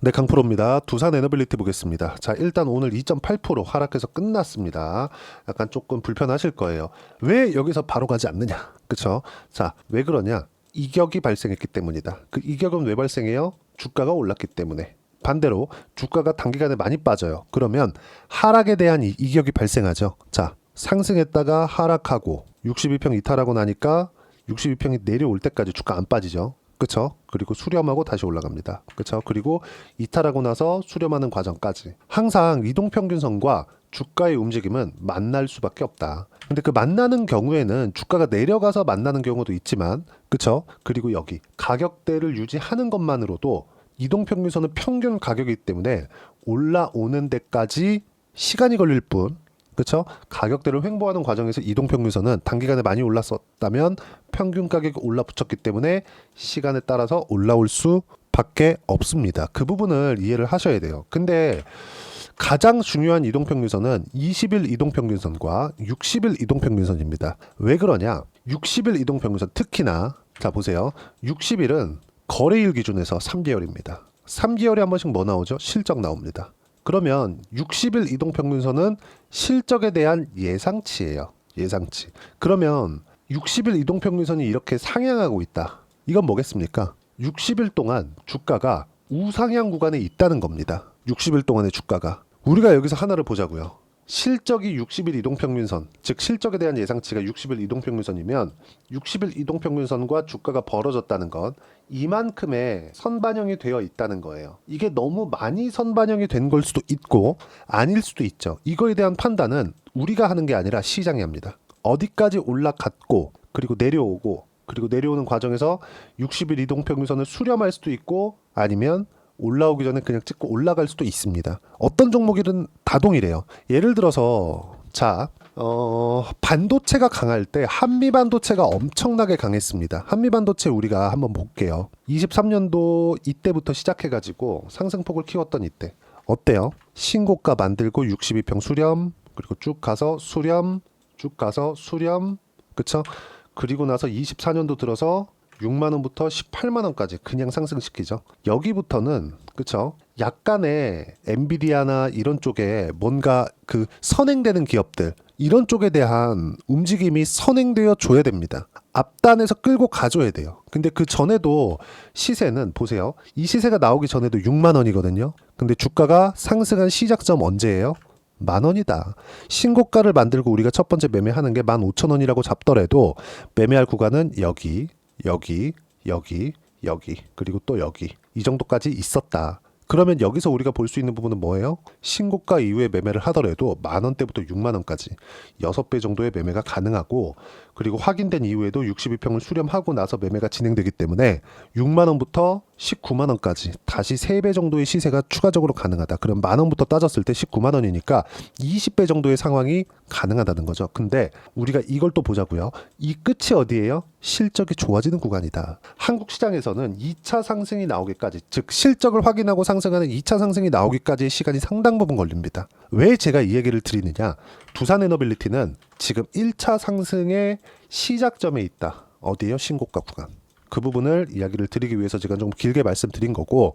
네, 강프로입니다. 두산 에너빌리티 보겠습니다. 자, 일단 오늘 2.8% 하락해서 끝났습니다. 약간 조금 불편하실 거예요. 왜 여기서 바로 가지 않느냐? 그쵸? 자, 왜 그러냐? 이격이 발생했기 때문이다. 그 이격은 왜 발생해요? 주가가 올랐기 때문에. 반대로 주가가 단기간에 많이 빠져요. 그러면 하락에 대한 이격이 발생하죠. 자, 상승했다가 하락하고 62평 이탈하고 나니까 62평이 내려올 때까지 주가 안 빠지죠. 그쵸? 그리고 수렴하고 다시 올라갑니다. 그쵸? 그리고 이탈하고 나서 수렴하는 과정까지. 항상 이동평균선과 주가의 움직임은 만날 수밖에 없다. 근데 그 만나는 경우에는 주가가 내려가서 만나는 경우도 있지만, 그쵸? 그리고 여기 가격대를 유지하는 것만으로도 이동평균선은 평균 가격이기 때문에 올라오는 데까지 시간이 걸릴 뿐, 그렇죠? 가격대를 횡보하는 과정에서 이동평균선은 단기간에 많이 올랐었다면 평균 가격이 올라붙었기 때문에 시간에 따라서 올라올 수밖에 없습니다. 그 부분을 이해를 하셔야 돼요. 근데 가장 중요한 이동평균선은 20일 이동평균선과 60일 이동평균선입니다. 왜 그러냐? 60일 이동평균선 특히나 자 보세요. 60일은 거래일 기준에서 3개월입니다. 3개월에 한 번씩 뭐 나오죠? 실적 나옵니다. 그러면 60일 이동평균선은 실적에 대한 예상치예요. 예상치. 그러면 60일 이동평균선이 이렇게 상향하고 있다. 이건 뭐겠습니까? 60일 동안 주가가 우상향 구간에 있다는 겁니다. 60일 동안의 주가가. 우리가 여기서 하나를 보자고요. 실적이 60일 이동평균선, 즉 실적에 대한 예상치가 60일 이동평균선이면 60일 이동평균선과 주가가 벌어졌다는 건 이만큼의 선반영이 되어 있다는 거예요. 이게 너무 많이 선반영이 된 걸 수도 있고 아닐 수도 있죠. 이거에 대한 판단은 우리가 하는 게 아니라 시장이 합니다. 어디까지 올라갔고 그리고 내려오고 그리고 내려오는 과정에서 60일 이동평균선을 수렴할 수도 있고 아니면 올라오기 전에 그냥 찍고 올라갈 수도 있습니다. 어떤 종목이든 다 동일해요. 예를 들어서 반도체가 강할 때 한미반도체가 엄청나게 강했습니다. 한미반도체 우리가 한번 볼게요. 23년도 이때부터 시작해가지고 상승폭을 키웠던 이때 어때요? 신고가 만들고 62평 수렴 그리고 쭉 가서 수렴 쭉 가서 수렴 그쵸? 그리고 나서 24년도 들어서 6만원부터 18만원까지 그냥 상승시키죠. 여기부터는 그쵸? 약간의 엔비디아나 이런 쪽에 뭔가 그 선행되는 기업들 이런 쪽에 대한 움직임이 선행되어 줘야 됩니다. 앞단에서 끌고 가줘야 돼요. 근데 그 전에도 시세는 보세요. 이 시세가 나오기 전에도 6만원이거든요. 근데 주가가 상승한 시작점 언제예요? 만원이다. 신고가를 만들고 우리가 첫 번째 매매하는 게 15,000원이라고 잡더라도 매매할 구간은 여기 그리고 또 여기 이 정도까지 있었다. 그러면 여기서 우리가 볼 수 있는 부분은 뭐예요? 신고가 이후에 매매를 하더라도 만원대부터 6만원까지 6배 정도의 매매가 가능하고 그리고 확인된 이후에도 62평을 수렴하고 나서 매매가 진행되기 때문에 6만원부터 19만원까지 다시 3배 정도의 시세가 추가적으로 가능하다. 그럼 만원부터 따졌을 때 19만원이니까 20배 정도의 상황이 가능하다는 거죠. 근데 우리가 이걸 또 보자고요. 이 끝이 어디예요? 실적이 좋아지는 구간이다. 한국 시장에서는 2차 상승이 나오기까지 즉 실적을 확인하고 상승하는 2차 상승이 나오기까지의 시간이 상당 부분 걸립니다. 왜 제가 이 얘기를 드리느냐? 두산 에너빌리티는 지금 1차 상승의 시작점에 있다. 어디예요? 신고가 구간. 그 부분을 이야기를 드리기 위해서 제가 좀 길게 말씀드린 거고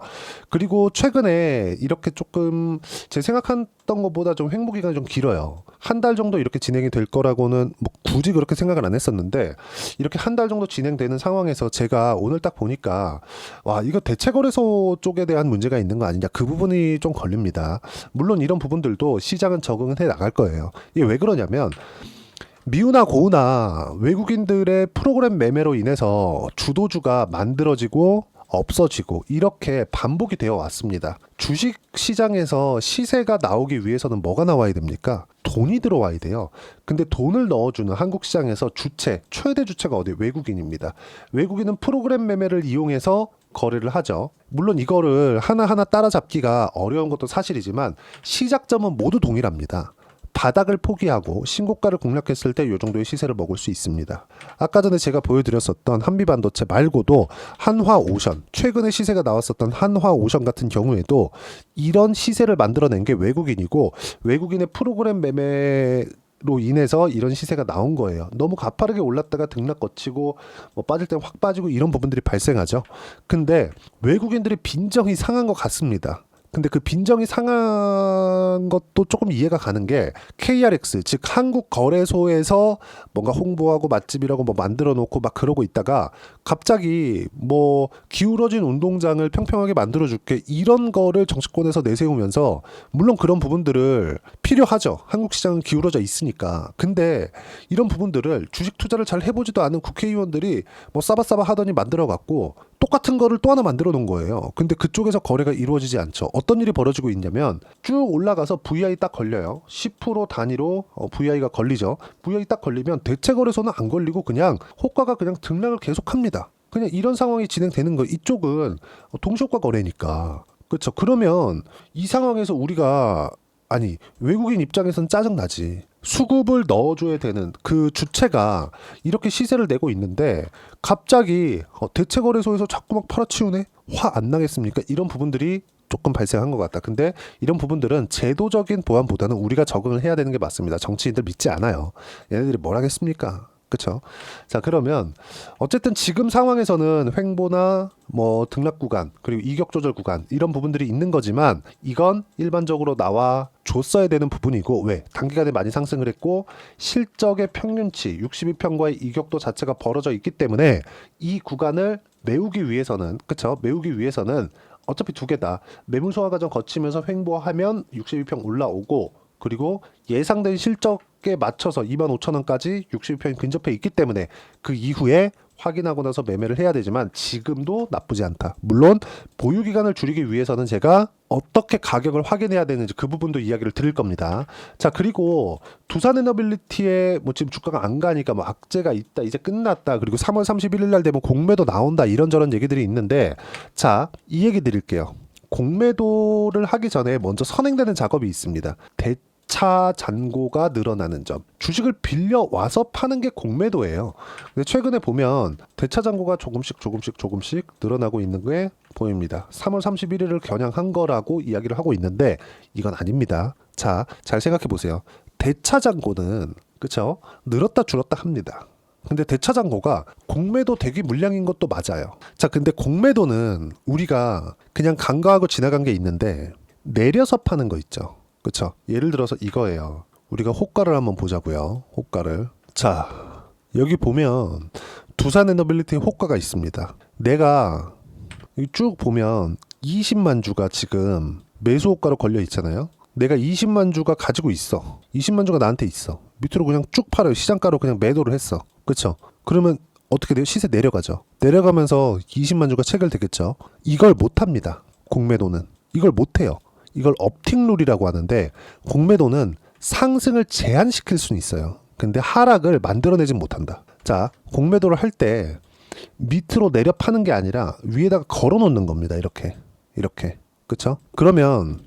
그리고 최근에 이렇게 조금 제 생각했던 것보다 좀 횡보 기간이 좀 길어요. 한 달 정도 이렇게 진행이 될 거라고는 뭐 굳이 그렇게 생각을 안 했었는데 이렇게 한 달 정도 진행되는 상황에서 제가 오늘 딱 보니까 와 이거 대체거래소 쪽에 대한 문제가 있는 거 아니냐 그 부분이 좀 걸립니다. 물론 이런 부분들도 시장은 적응을 해 나갈 거예요. 이게 왜 그러냐면 미우나 고우나 외국인들의 프로그램 매매로 인해서 주도주가 만들어지고 없어지고 이렇게 반복이 되어 왔습니다. 주식 시장에서 시세가 나오기 위해서는 뭐가 나와야 됩니까? 돈이 들어와야 돼요. 근데 돈을 넣어주는 한국 시장에서 주체, 최대 주체가 어디예요? 외국인입니다. 외국인은 프로그램 매매를 이용해서 거래를 하죠. 물론 이거를 하나하나 따라잡기가 어려운 것도 사실이지만 시작점은 모두 동일합니다. 바닥을 포기하고 신고가를 공략했을 때 이 정도의 시세를 먹을 수 있습니다. 아까 전에 제가 보여드렸었던 한미반도체 말고도 한화오션, 최근에 시세가 나왔었던 한화오션 같은 경우에도 이런 시세를 만들어낸 게 외국인이고 외국인의 프로그램 매매 로 인해서 이런 시세가 나온 거예요. 너무 가파르게 올랐다가 등락 거치고 뭐 빠질 때 확 빠지고 이런 부분들이 발생하죠. 근데 외국인들의 빈정이 상한 것 같습니다. 근데 그 빈정이 상한 것도 조금 이해가 가는 게 KRX 즉 한국거래소에서 뭔가 홍보하고 맛집이라고 뭐 만들어 놓고 막 그러고 있다가 갑자기 뭐 기울어진 운동장을 평평하게 만들어 줄게 이런 거를 정치권에서 내세우면서 물론 그런 부분들을 필요하죠. 한국 시장은 기울어져 있으니까. 근데 이런 부분들을 주식 투자를 잘 해보지도 않은 국회의원들이 뭐 싸바싸바 하더니 만들어 갖고 똑같은 거를 또 하나 만들어 놓은 거예요. 근데 그쪽에서 거래가 이루어지지 않죠. 어떤 일이 벌어지고 있냐면 쭉 올라가서 VI 딱 걸려요. 10% 단위로 VI가 걸리죠. VI 딱 걸리면 대체 거래소는 안 걸리고 그냥 호가가 그냥 등락을 계속합니다. 그냥 이런 상황이 진행되는 거예요. 이쪽은 동시호가 거래니까. 그렇죠. 그러면 이 상황에서 우리가 아니 외국인 입장에선 짜증나지. 수급을 넣어줘야 되는 그 주체가 이렇게 시세를 내고 있는데 갑자기 대체 거래소에서 자꾸 막 팔아치우네? 화 안 나겠습니까? 이런 부분들이 조금 발생한 것 같다. 근데 이런 부분들은 제도적인 보완보다는 우리가 적응을 해야 되는 게 맞습니다. 정치인들 믿지 않아요. 얘네들이 뭘 하겠습니까? 그렇죠. 자, 그러면 어쨌든 지금 상황에서는 횡보나 뭐 등락 구간 그리고 이격 조절 구간 이런 부분들이 있는 거지만 이건 일반적으로 나와 줬어야 되는 부분이고 왜 단기간에 많이 상승을 했고 실적의 평균치 62평과의 이격도 자체가 벌어져 있기 때문에 이 구간을 메우기 위해서는 그렇죠. 메우기 위해서는 어차피 두 개다 매물 소화 과정 거치면서 횡보하면 62평 올라오고 그리고 예상된 실적에 맞춰서 25,000원까지 62평이 근접해 있기 때문에 그 이후에 확인하고 나서 매매를 해야 되지만 지금도 나쁘지 않다. 물론 보유 기간을 줄이기 위해서는 제가 어떻게 가격을 확인해야 되는지 그 부분도 이야기를 드릴 겁니다. 자, 그리고 두산에너빌리티에 뭐 지금 주가가 안 가니까 뭐 악재가 있다, 이제 끝났다, 그리고 3월 31일 날 되면 공매도 나온다 이런저런 얘기들이 있는데 자, 이 얘기 드릴게요. 공매도를 하기 전에 먼저 선행되는 작업이 있습니다. 대차 잔고가 늘어나는 점. 주식을 빌려 와서 파는 게 공매도예요. 근데 최근에 보면 대차 잔고가 조금씩 늘어나고 있는 게 보입니다. 3월 31일을 겨냥한 거라고 이야기를 하고 있는데 이건 아닙니다. 자, 잘 생각해 보세요. 대차 잔고는 그쵸? 늘었다 줄었다 합니다. 근데 대차 잔고가 공매도 대기 물량인 것도 맞아요. 자, 근데 공매도는 우리가 그냥 간과하고 지나간 게 있는데 내려서 파는 거 있죠. 그쵸? 예를 들어서 이거예요. 우리가 호가를 한번 보자고요. 호가를. 자, 여기 보면 두산에너빌리티 호가가 있습니다. 내가 쭉 보면 20만 주가 지금 매수 호가로 걸려 있잖아요. 내가 20만 주가 가지고 있어. 20만 주가 나한테 있어. 밑으로 그냥 쭉 팔아요. 시장가로 그냥 매도를 했어. 그렇죠? 그러면 어떻게 돼요? 시세 내려가죠. 내려가면서 20만 주가 체결되겠죠. 이걸 못 합니다. 공매도는. 이걸 못 해요. 이걸 업팅 룰이라고 하는데 공매도는 상승을 제한시킬 수는 있어요. 근데 하락을 만들어내진 못한다. 자, 공매도를 할 때 밑으로 내려 파는 게 아니라 위에다가 걸어 놓는 겁니다. 이렇게. 그렇죠? 그러면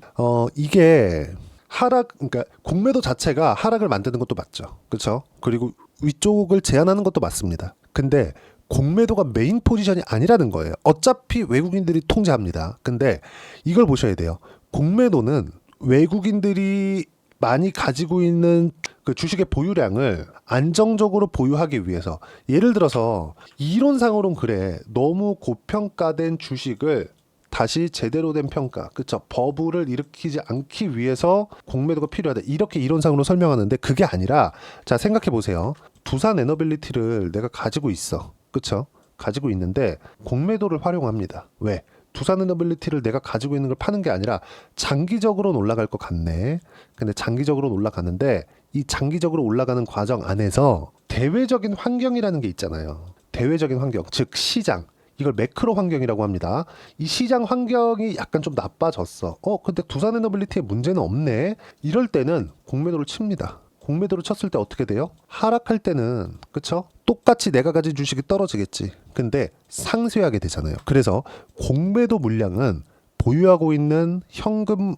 이게 하락, 그러니까 공매도 자체가 하락을 만드는 것도 맞죠. 그렇죠? 그리고 위쪽을 제한하는 것도 맞습니다. 근데 공매도가 메인 포지션이 아니라는 거예요. 어차피 외국인들이 통제합니다. 근데 이걸 보셔야 돼요. 공매도는 외국인들이 많이 가지고 있는 그 주식의 보유량을 안정적으로 보유하기 위해서, 예를 들어서 이론상으로는 그래, 너무 고평가된 주식을 다시 제대로 된 평가, 그쵸? 버블을 일으키지 않기 위해서 공매도가 필요하다. 이렇게 이론상으로 설명하는데 그게 아니라, 자, 생각해 보세요. 두산에너빌리티를 내가 가지고 있어. 그쵸? 가지고 있는데 공매도를 활용합니다. 왜? 두산에너빌리티를 내가 가지고 있는 걸 파는 게 아니라 장기적으로는 올라갈 것 같네. 근데 장기적으로는 올라가는데 이 장기적으로 올라가는 과정 안에서 대외적인 환경이라는 게 있잖아요. 대외적인 환경, 즉 시장. 이걸 매크로 환경이라고 합니다. 이 시장 환경이 약간 좀 나빠졌어. 근데 두산에너빌리티에 문제는 없네. 이럴 때는 공매도를 칩니다. 공매도를 쳤을 때 어떻게 돼요? 하락할 때는, 그쵸? 똑같이 내가 가진 주식이 떨어지겠지. 근데 상쇄하게 되잖아요. 그래서 공매도 물량은 보유하고 있는 현금,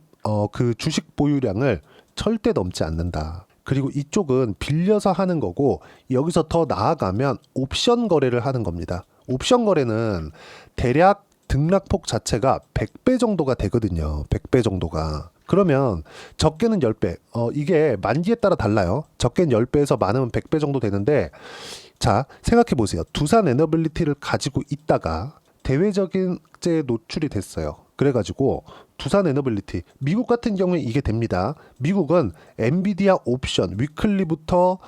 그 주식 보유량을 절대 넘지 않는다. 그리고 이쪽은 빌려서 하는 거고, 여기서 더 나아가면 옵션 거래를 하는 겁니다. 옵션 거래는 대략 등락폭 자체가 100배 정도가 되거든요. 100배 정도가. 그러면 적게는 10배. 이게 만기에 따라 달라요. 적게는 10배에서 많으면 100배 정도 되는데, 자, 생각해 보세요. 두산 에너빌리티를 가지고 있다가 대외적인 제 노출이 됐어요. 그래가지고 두산 에너빌리티, 미국 같은 경우에 이게 됩니다. 미국은 엔비디아 옵션, 위클리부터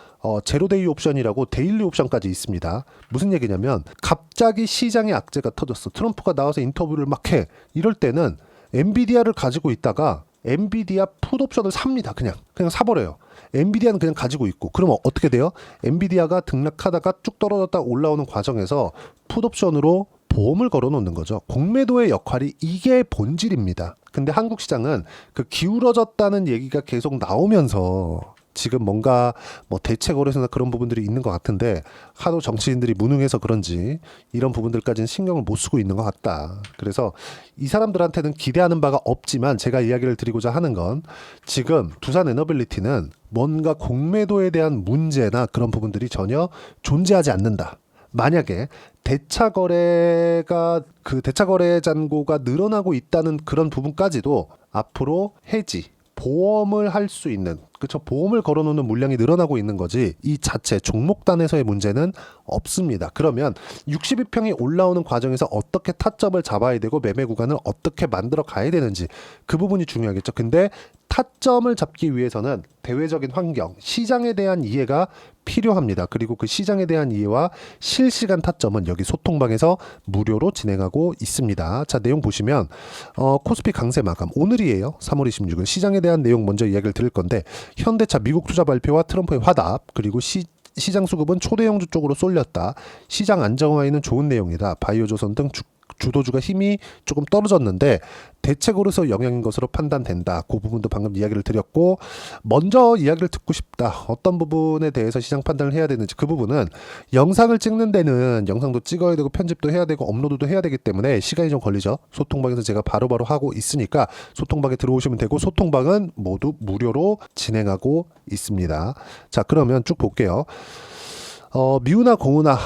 제로데이 옵션이라고 데일리 옵션까지 있습니다. 무슨 얘기냐면 갑자기 시장에 악재가 터졌어. 트럼프가 나와서 인터뷰를 막 해. 이럴 때는 엔비디아를 가지고 있다가 엔비디아 풋옵션을 삽니다. 그냥 사버려요. 엔비디아는 그냥 가지고 있고, 그러면 어떻게 돼요? 엔비디아가 등락하다가 쭉 떨어졌다 올라오는 과정에서 풋옵션으로 보험을 걸어 놓는 거죠. 공매도의 역할이 이게 본질입니다. 근데 한국 시장은 그 기울어졌다는 얘기가 계속 나오면서 지금 뭔가 뭐 대체 거래소나 그런 부분들이 있는 것 같은데, 하도 정치인들이 무능해서 그런지 이런 부분들까지는 신경을 못 쓰고 있는 것 같다. 그래서 이 사람들한테는 기대하는 바가 없지만, 제가 이야기를 드리고자 하는 건 지금 두산 에너빌리티는 뭔가 공매도에 대한 문제나 그런 부분들이 전혀 존재하지 않는다. 만약에 대차 거래가 대차 거래 잔고가 늘어나고 있다는 그런 부분까지도 앞으로 해지, 보험을 할 수 있는, 그렇죠, 보험을 걸어놓는 물량이 늘어나고 있는 거지, 이 자체 종목단에서의 문제는 없습니다. 그러면 62평이 올라오는 과정에서 어떻게 타점을 잡아야 되고 매매 구간을 어떻게 만들어 가야 되는지, 그 부분이 중요하겠죠. 근데 타점을 잡기 위해서는 대외적인 환경, 시장에 대한 이해가 필요합니다. 그리고 그 시장에 대한 이해와 실시간 타점은 여기 소통방에서 무료로 진행하고 있습니다. 자, 내용 보시면 코스피 강세 마감 오늘이에요. 3월 26일. 시장에 대한 내용 먼저 이야기를 드릴 건데, 현대차 미국 투자 발표와 트럼프의 화답, 그리고 시장 수급은 초대형주 쪽으로 쏠렸다. 시장 안정화에는 좋은 내용이다. 바이오조선 등 주도주가 힘이 조금 떨어졌는데 대책으로서 영향인 것으로 판단된다. 그 부분도 방금 이야기를 드렸고, 먼저 이야기를 듣고 싶다. 어떤 부분에 대해서 시장 판단을 해야 되는지, 그 부분은 영상을 찍는 데는 영상도 찍어야 되고 편집도 해야 되고 업로드도 해야 되기 때문에 시간이 좀 걸리죠. 소통방에서 제가 바로바로 하고 있으니까 소통방에 들어오시면 되고, 소통방은 모두 무료로 진행하고 있습니다. 자, 그러면 쭉 볼게요. 미우나 공우나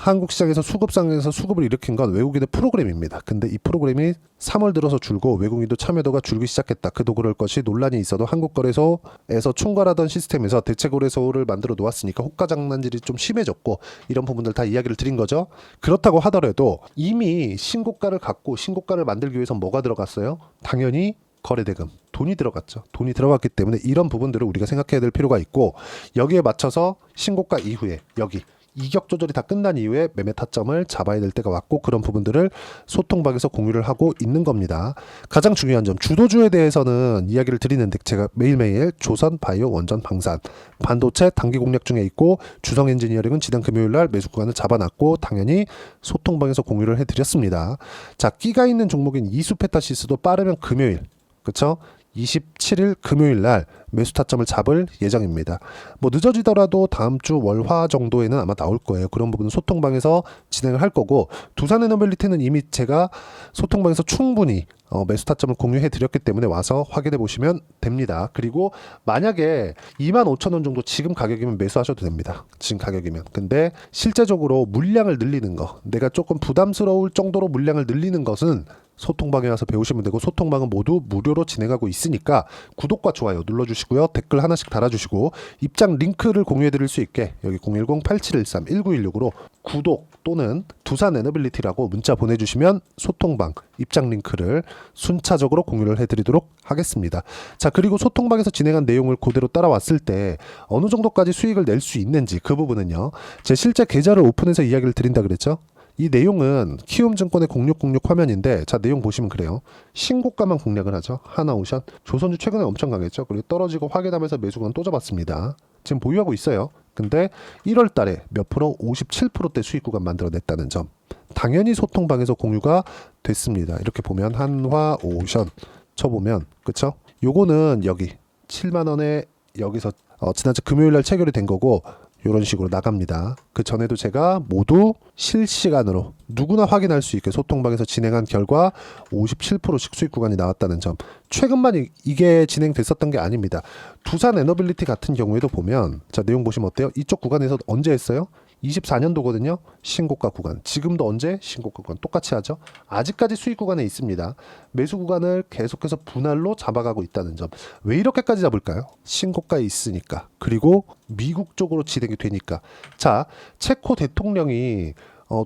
한국 시장에서 수급상에서 수급을 일으킨 건 외국인의 프로그램입니다. 근데 이 프로그램이 3월 들어서 줄고 외국인도 참여도가 줄기 시작했다. 그도 그럴 것이 논란이 있어도 한국거래소에서 총괄하던 시스템에서 대체거래소를 만들어 놓았으니까 호가 장난질이 좀 심해졌고, 이런 부분들 다 이야기를 드린 거죠. 그렇다고 하더라도 이미 신고가를 갖고 신고가를 만들기 위해서 뭐가 들어갔어요? 당연히 거래대금, 돈이 들어갔죠. 돈이 들어갔기 때문에 이런 부분들을 우리가 생각해야 될 필요가 있고, 여기에 맞춰서 신고가 이후에 여기 이격 조절이 다 끝난 이후에 매매 타점을 잡아야 될 때가 왔고, 그런 부분들을 소통방에서 공유를 하고 있는 겁니다. 가장 중요한 점, 주도주에 대해서는 이야기를 드리는데, 제가 매일매일 조선, 바이오, 원전, 방산, 반도체 단기 공략 중에 있고, 주성 엔지니어링은 지난 금요일날 매수 구간을 잡아놨고 당연히 소통방에서 공유를 해드렸습니다. 자, 끼가 있는 종목인 이수페타시스도 빠르면 금요일, 그쵸? 27일 금요일 날 매수 타점을 잡을 예정입니다. 뭐 늦어지더라도 다음 주 월화 정도에는 아마 나올 거예요. 그런 부분은 소통방에서 진행을 할 거고, 두산에너빌리티는 이미 제가 소통방에서 충분히 매수 타점을 공유해 드렸기 때문에 와서 확인해 보시면 됩니다. 그리고 만약에 25,000원 정도 지금 가격이면 매수하셔도 됩니다. 지금 가격이면. 근데 실제적으로 물량을 늘리는 거, 내가 조금 부담스러울 정도로 물량을 늘리는 것은 소통방에 와서 배우시면 되고, 소통방은 모두 무료로 진행하고 있으니까 구독과 좋아요 눌러주시고요. 댓글 하나씩 달아주시고, 입장 링크를 공유해 드릴 수 있게 여기 010-8713-1916으로 구독 또는 두산에너빌리티라고 문자 보내주시면 소통방 입장 링크를 순차적으로 공유를 해드리도록 하겠습니다. 자, 그리고 소통방에서 진행한 내용을 그대로 따라왔을 때 어느 정도까지 수익을 낼 수 있는지, 그 부분은요, 제 실제 계좌를 오픈해서 이야기를 드린다 그랬죠. 이 내용은 키움증권의 0606 화면인데, 자, 내용 보시면 그래요. 신고가만 공략을 하죠. 하나오션, 조선주 최근에 엄청 강했죠. 그리고 떨어지고 확인하면서 매수건 또 잡았습니다. 지금 보유하고 있어요. 근데 1월 달에 몇 프로? 57%대 수익 구간 만들어냈다는 점, 당연히 소통방에서 공유가 됐습니다. 이렇게 보면 한화오션 쳐보면, 그쵸? 요거는 여기 7만원에 여기서 지난주 금요일날 체결이 된 거고, 이런 식으로 나갑니다. 그 전에도 제가 모두 실시간으로 누구나 확인할 수 있게 소통방에서 진행한 결과 57%씩 수익 구간이 나왔다는 점, 최근만 이게 진행됐었던 게 아닙니다. 두산 에너빌리티 같은 경우에도 보면, 자, 내용 보시면 어때요? 이쪽 구간에서 언제 했어요? 24년도거든요. 신고가 구간. 지금도 언제? 신고가 구간. 똑같이 하죠. 아직까지 수익 구간에 있습니다. 매수 구간을 계속해서 분할로 잡아가고 있다는 점. 왜 이렇게까지 잡을까요? 신고가에 있으니까. 그리고 미국 쪽으로 진행이 되니까. 자, 체코 대통령이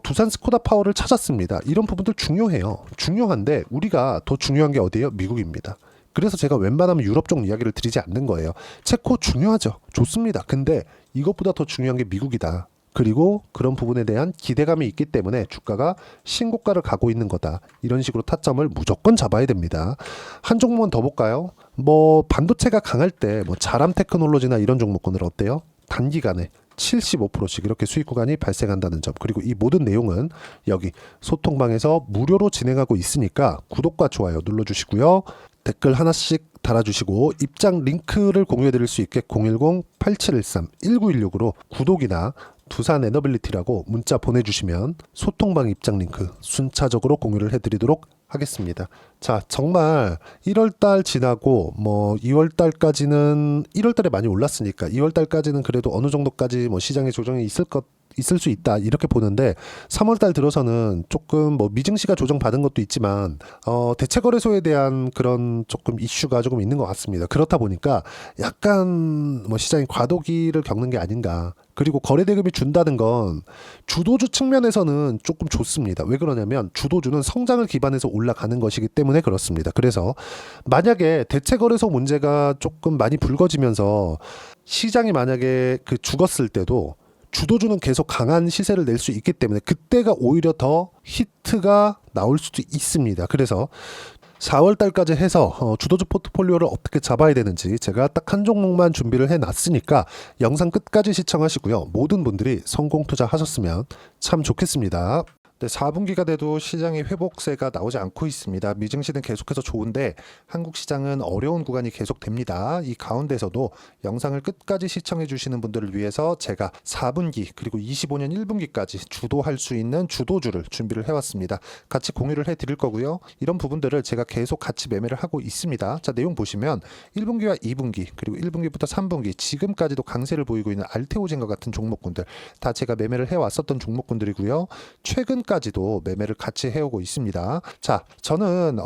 두산 스코다 파워를 찾았습니다. 이런 부분들 중요해요. 중요한데 우리가 더 중요한 게 어디예요? 미국입니다. 그래서 제가 웬만하면 유럽 쪽 이야기를 드리지 않는 거예요. 체코 중요하죠. 좋습니다. 근데 이것보다 더 중요한 게 미국이다. 그리고 그런 부분에 대한 기대감이 있기 때문에 주가가 신고가를 가고 있는 거다. 이런 식으로 타점을 무조건 잡아야 됩니다. 한 종목만 더 볼까요? 뭐 반도체가 강할 때 뭐 자람 테크놀로지나 이런 종목군들 어때요? 단기간에 75%씩 이렇게 수익 구간이 발생한다는 점. 그리고 이 모든 내용은 여기 소통방에서 무료로 진행하고 있으니까 구독과 좋아요 눌러주시고요. 댓글 하나씩 달아주시고 입장 링크를 공유해 드릴 수 있게 010-8713-1916으로 구독이나 두산 에너빌리티라고 문자 보내주시면 소통방 입장 링크 순차적으로 공유를 해드리도록 하겠습니다. 자, 정말 1월달 지나고 뭐 2월달까지는 1월달에 많이 올랐으니까 2월달까지는 그래도 어느 정도까지 뭐 시장의 조정이 있을 수 있다 이렇게 보는데 3월달 들어서는 조금 뭐 미증시가 조정받은 것도 있지만 대체거래소에 대한 그런 조금 이슈가 조금 있는 것 같습니다. 그렇다 보니까 약간 뭐 시장이 과도기를 겪는 게 아닌가. 그리고 거래대금이 준다는 건 주도주 측면에서는 조금 좋습니다. 왜 그러냐면 주도주는 성장을 기반해서 올라가는 것이기 때문에 그렇습니다. 그래서 만약에 대체거래소 문제가 조금 많이 불거지면서 시장이 만약에 그 죽었을 때도 주도주는 계속 강한 시세를 낼 수 있기 때문에 그때가 오히려 더 히트가 나올 수도 있습니다. 그래서 4월달까지 해서 주도주 포트폴리오를 어떻게 잡아야 되는지 제가 딱 한 종목만 준비를 해놨으니까 영상 끝까지 시청하시고요. 모든 분들이 성공 투자하셨으면 참 좋겠습니다. 네, 4분기가 돼도 시장의 회복세가 나오지 않고 있습니다. 미증시는 계속해서 좋은데 한국 시장은 어려운 구간이 계속됩니다. 이 가운데서도 영상을 끝까지 시청해 주시는 분들을 위해서 제가 4분기 그리고 25년 1분기까지 주도할 수 있는 주도주를 준비를 해왔습니다. 같이 공유를 해드릴 거고요. 이런 부분들을 제가 계속 같이 매매를 하고 있습니다. 자, 내용 보시면 1분기와 2분기 그리고 1분기부터 3분기 지금까지도 강세를 보이고 있는 알테오젠과 같은 종목군들 다 제가 매매를 해왔었던 종목군들이고요. 최근까지도 매매를 같이 해오고 있습니다. 자, 저는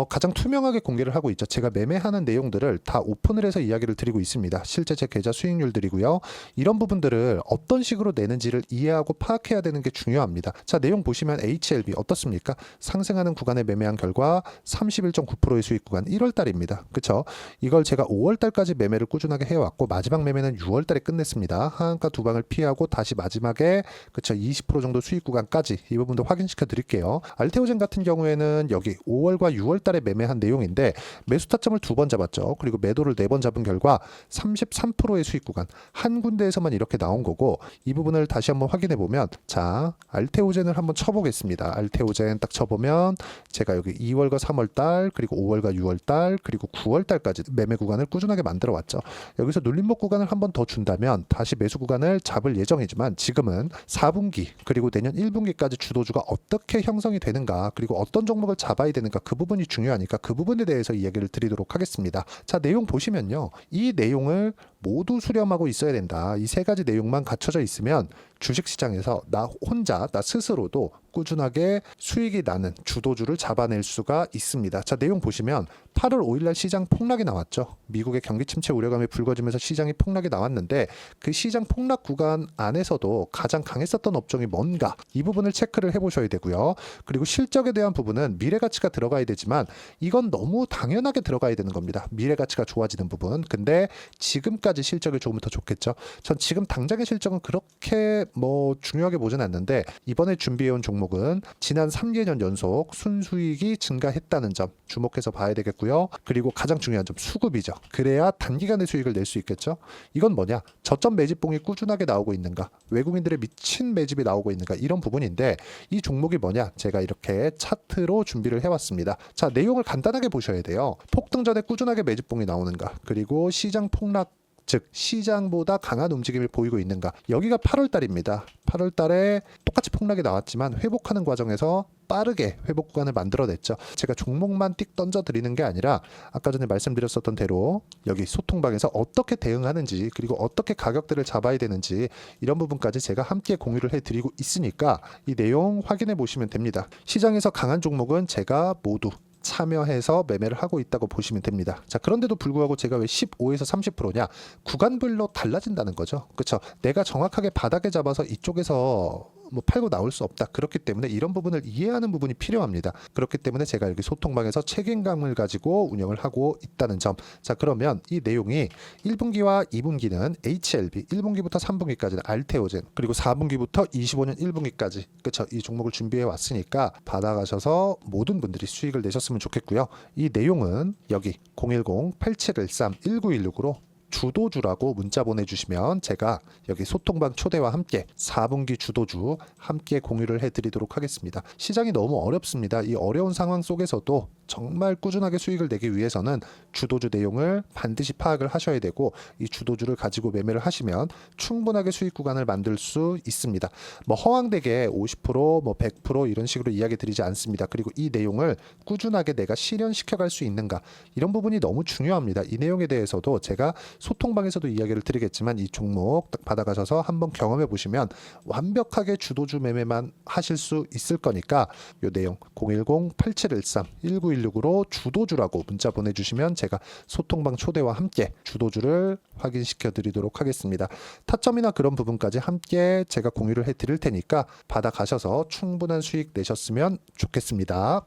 가장 투명하게 공개를 하고 있죠. 제가 매매하는 내용들을 다 오픈을 해서 이야기를 드리고 있습니다. 실제 제 계좌 수익률들이고요. 이런 부분들을 어떤 식으로 내는지를 이해하고 파악해야 되는 게 중요합니다. 자, 내용 보시면 HLB 어떻습니까? 상승하는 구간에 매매한 결과 31.9%의 수익 구간 1월달입니다. 그쵸? 이걸 제가 5월달까지 매매를 꾸준하게 해왔고 마지막 매매는 6월달에 끝냈습니다. 하한가 두 방을 피하고 다시 마지막에 그쵸 20% 정도 수익 구간까지 이 부분도 확인시켜 드릴게요. 알테오젠 같은 경우에는 여기 5월과 6월달에 매매한 내용인데 매수 타점을 2번 잡았죠. 그리고 매도를 4번 잡은 결과 33%의 수익 구간 한 군데에서만 이렇게 나온 거고 이 부분을 다시 한번 확인해 보면 자 알테오젠을 한번 쳐보겠습니다. 알테오젠 딱 쳐보면 제가 여기 2월과 3월달 그리고 5월과 6월달 그리고 9월달까지 매매 구간을 꾸준하게 만들어 왔죠. 여기서 눌림목 구간을 한번 더 준다면 다시 매수 구간을 잡을 예정이지만 지금은 4분기 그리고 내년 1분기까지 주도주가 어떻게 형성이 되는가 그리고 어떤 종목을 잡아야 되는가 그 부분이 중요하니까 그 부분에 대해서 이야기를 드리도록 하겠습니다. 자, 내용 보시면요. 이 내용을 모두 수렴하고 있어야 된다. 이 세 가지 내용만 갖춰져 있으면 주식시장에서 나 혼자 나 스스로도 꾸준하게 수익이 나는 주도주를 잡아낼 수가 있습니다. 자, 내용 보시면 8월 5일날 시장 폭락이 나왔죠. 미국의 경기 침체 우려감이 불거지면서 시장이 폭락이 나왔는데 그 시장 폭락 구간 안에서도 가장 강했었던 업종이 뭔가 이 부분을 체크를 해보셔야 되고요. 그리고 실적에 대한 부분은 미래가치가 들어가야 되지만 이건 너무 당연하게 들어가야 되는 겁니다. 미래가치가 좋아지는 부분. 근데 지금까지 실적이 조금 더 좋겠죠. 전 지금 당장의 실적은 그렇게 뭐 중요하게 보진 않는데 이번에 준비해온 종목은 지난 3개년 연속 순수익이 증가했다는 점 주목해서 봐야 되겠고요. 그리고 가장 중요한 점 수급이죠. 그래야 단기간에 수익을 낼 수 있겠죠. 이건 뭐냐? 저점 매집봉이 꾸준하게 나오고 있는가? 외국인들의 미친 매집이 나오고 있는가? 이런 부분인데 이 종목이 뭐냐? 제가 이렇게 차트로 준비를 해왔습니다. 자, 내용을 간단하게 보셔야 돼요. 폭등 전에 꾸준하게 매집봉이 나오는가? 그리고 시장 폭락 즉 시장보다 강한 움직임을 보이고 있는가. 여기가 8월 달입니다. 8월 달에 똑같이 폭락이 나왔지만 회복하는 과정에서 빠르게 회복 구간을 만들어냈죠. 제가 종목만 띡 던져 드리는 게 아니라 아까 전에 말씀드렸었던 대로 여기 소통방에서 어떻게 대응하는지, 그리고 어떻게 가격대를 잡아야 되는지, 이런 부분까지 제가 함께 공유를 해드리고 있으니까 이 내용 확인해 보시면 됩니다. 시장에서 강한 종목은 제가 모두 참여해서 매매를 하고 있다고 보시면 됩니다. 자, 그런데도 불구하고 제가 왜 15에서 30%냐? 구간별로 달라진다는 거죠. 그렇죠? 내가 정확하게 바닥에 잡아서 이쪽에서 뭐 팔고 나올 수 없다. 그렇기 때문에 이런 부분을 이해하는 부분이 필요합니다. 그렇기 때문에 제가 여기 소통방에서 책임감을 가지고 운영을 하고 있다는 점. 자, 그러면 이 내용이 1분기와 2분기는 HLB, 1분기부터 3분기까지는 알테오젠, 그리고 4분기부터 25년 1분기까지, 그렇죠? 이 종목을 준비해 왔으니까 받아가셔서 모든 분들이 수익을 내셨으면 좋겠고요. 이 내용은 여기 010-8713-1916으로 주도주라고 문자 보내주시면 제가 여기 소통방 초대와 함께 4분기 주도주 함께 공유를 해드리도록 하겠습니다. 시장이 너무 어렵습니다. 이 어려운 상황 속에서도 정말 꾸준하게 수익을 내기 위해서는 주도주 내용을 반드시 파악을 하셔야 되고, 이 주도주를 가지고 매매를 하시면 충분하게 수익 구간을 만들 수 있습니다. 뭐 허황되게 50%, 뭐 100% 이런 식으로 이야기 드리지 않습니다. 그리고 이 내용을 꾸준하게 내가 실현시켜 갈 수 있는가, 이런 부분이 너무 중요합니다. 이 내용에 대해서도 제가 소통방에서도 이야기를 드리겠지만 이 종목 딱 받아가셔서 한번 경험해 보시면 완벽하게 주도주 매매만 하실 수 있을 거니까 이 내용 010-8713-1916으로 주도주라고 문자 보내주시면 제가 소통방 초대와 함께 주도주를 확인시켜 드리도록 하겠습니다. 타점이나 그런 부분까지 함께 제가 공유를 해 드릴 테니까 받아가셔서 충분한 수익 내셨으면 좋겠습니다.